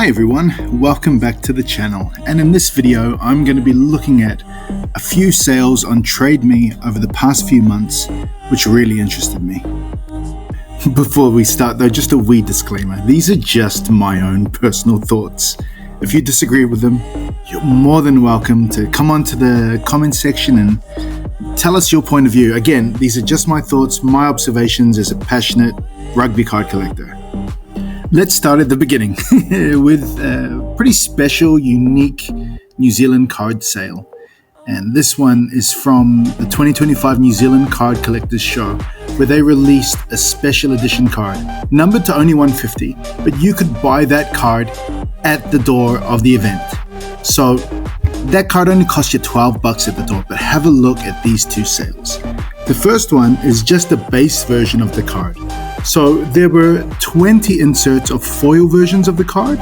Hi everyone, welcome back to the channel, and in this video I'm going to be looking at a few sales on Trade Me over the past few months which really interested me. Before we start though, just a wee disclaimer, these are just my own personal thoughts. If you disagree with them, you're more than welcome to come onto the comment section and tell us your point of view. Again, these are just my thoughts, my observations as a passionate rugby card collector. Let's start at the beginning with a pretty special, unique New Zealand card sale. And this one is from the 2025 New Zealand Card Collectors Show, where they released a special edition card, numbered to only 150, but you could buy that card at the door of the event. So that card only cost you $12 at the door, but have a look at these two sales. The first one is just a base version of the card. So there were 20 inserts of foil versions of the card.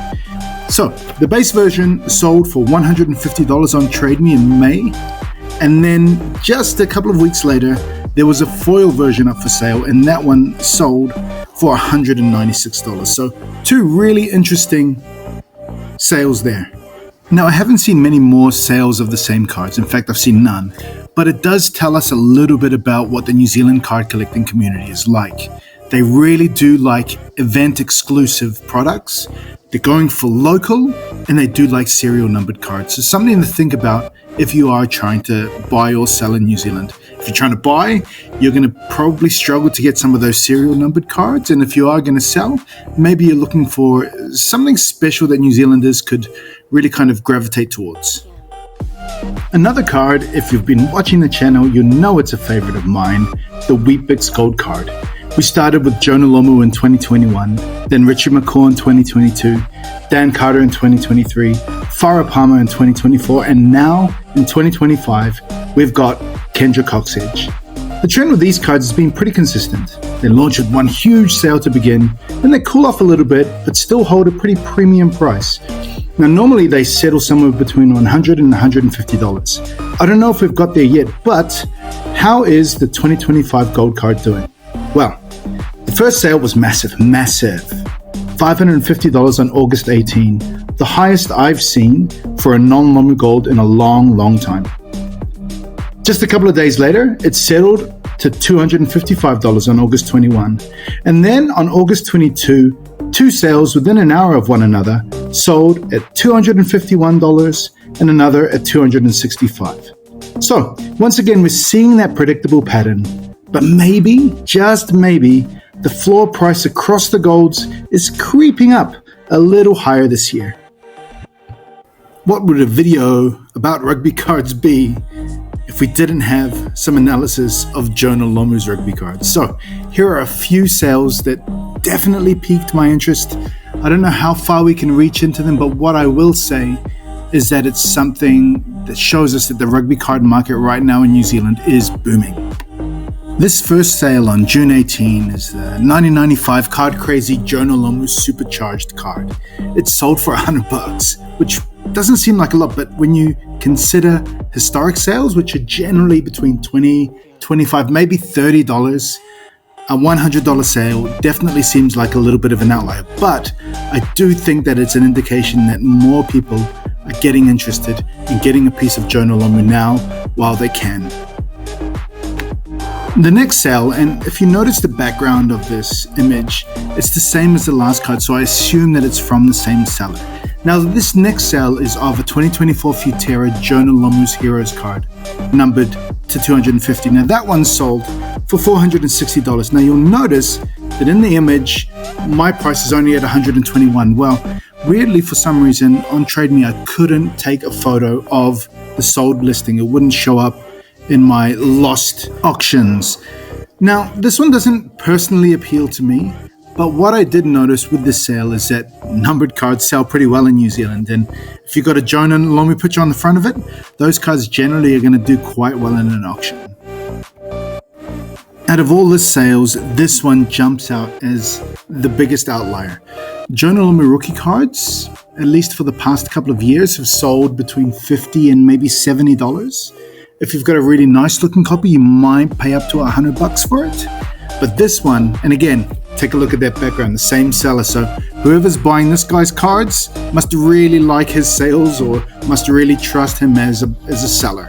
So the base version sold for $150 on Trade Me in May. And then just a couple of weeks later, there was a foil version up for sale, and that one sold for $196. So two really interesting sales there. Now, I haven't seen many more sales of the same cards. In fact, I've seen none. But it does tell us a little bit about what the New Zealand card collecting community is like. They really do like event-exclusive products. They're going for local, and they do like serial numbered cards. So something to think about if you are trying to buy or sell in New Zealand. If you're trying to buy, you're going to probably struggle to get some of those serial numbered cards. And if you are going to sell, maybe you're looking for something special that New Zealanders could really kind of gravitate towards. Another card, if you've been watching the channel, you know it's a favorite of mine, the Weet-Bix Gold Card. We started with Jonah Lomu in 2021, then Richard McCaw in 2022, Dan Carter in 2023, Farah Palmer in 2024, and now in 2025, we've got Kendra Cocksedge. The trend with these cards has been pretty consistent. They launch with one huge sale to begin, then they cool off a little bit, but still hold a pretty premium price. Now, normally they settle somewhere between $100 and $150. I don't know if we've got there yet, but how is the 2025 Gold Card doing? Well, the first sale was massive, $550 on August 18, the highest I've seen for a non-Lomu Gold in a long time. Just a couple of days later, it settled to $255 on August 21. And then on August 22, two sales within an hour of one another sold at $251 and another at $265. So once again, we're seeing that predictable pattern. But maybe, just maybe, the floor price across the golds is creeping up a little higher this year. What would a video about rugby cards be if we didn't have some analysis of Jonah Lomu's rugby cards? So here are a few sales that definitely piqued my interest. I don't know how far we can reach into them, but what I will say is that it's something that shows us that the rugby card market right now in New Zealand is booming. This first sale on June 18 is the 1995 Card Crazy Jonah Lomu Supercharged card. It's sold for $100, which doesn't seem like a lot, but when you consider historic sales, which are generally between $20, $25, maybe $30, a $100 sale definitely seems like a little bit of an outlier. But I do think that it's an indication that more people are getting interested in getting a piece of Jonah Lomu now while they can. The next sale, and if you notice the background of this image, it's the same as the last card, so I assume that it's from the same seller. Now, this next sale is of a 2024 Futera Jonah Lomu's Heroes card, numbered to 250. Now, that one sold for $460. Now, you'll notice that in the image, my price is only at $121. Well, weirdly, for some reason, on Trade Me, I couldn't take a photo of the sold listing. It wouldn't show up in my lost auctions. Now, this one doesn't personally appeal to me, but what I did notice with this sale is that numbered cards sell pretty well in New Zealand, and if you've got a Jonah Lomu picture on the front of it, those cards generally are going to do quite well in an auction. Out of all the sales, this one jumps out as the biggest outlier. Jonah Lomu rookie cards, at least for the past couple of years, have sold between $50 and maybe $70. If you've got a really nice looking copy, you might pay up to $100 for it. But this one, and again, take a look at that background, the same seller. So whoever's buying this guy's cards must really like his sales or must really trust him as a seller.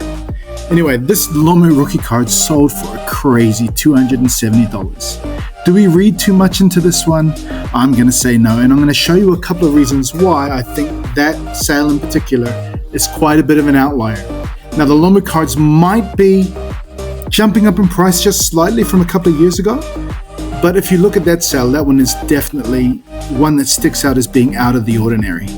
Anyway, this Lomu rookie card sold for a crazy $270. Do we read too much into this one? I'm going to say no, and I'm going to show you a couple of reasons why I think that sale in particular is quite a bit of an outlier. Now, the Lomu cards might be jumping up in price just slightly from a couple of years ago, but if you look at that sale, that one is definitely one that sticks out as being out of the ordinary.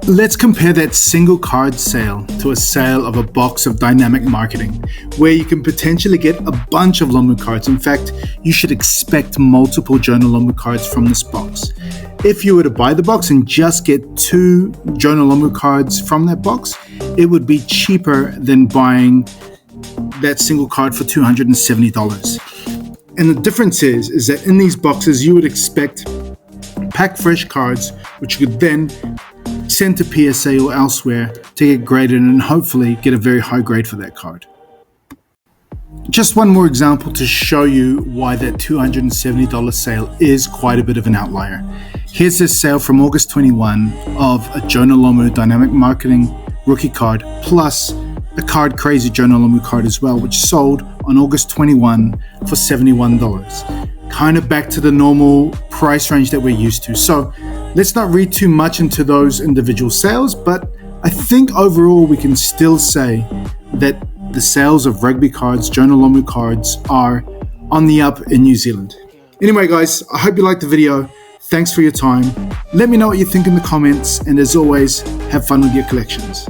Let's compare that single card sale to a sale of a box of dynamic marketing, where you can potentially get a bunch of Lomu cards. In fact, you should expect multiple Jonah Lomu cards from this box. If you were to buy the box and just get 2 Jonah Lomu cards from that box, it would be cheaper than buying that single card for $270. And the difference is that in these boxes, you would expect pack fresh cards, which you could then send to PSA or elsewhere to get graded and hopefully get a very high grade for that card. Just one more example to show you why that $270 sale is quite a bit of an outlier. Here's this sale from August 21 of a Jonah Lomu Dynamic Marketing rookie card plus a Card Crazy Jonah Lomu card as well, which sold on August 21 for $71. Kind of back to the normal price range that we're used to. So let's not read too much into those individual sales, but I think overall we can still say that the sales of rugby cards, Jonah Lomu cards, are on the up in New Zealand. Anyway, guys, I hope you liked the video. Thanks for your time. Let me know what you think in the comments, and as always, have fun with your collections.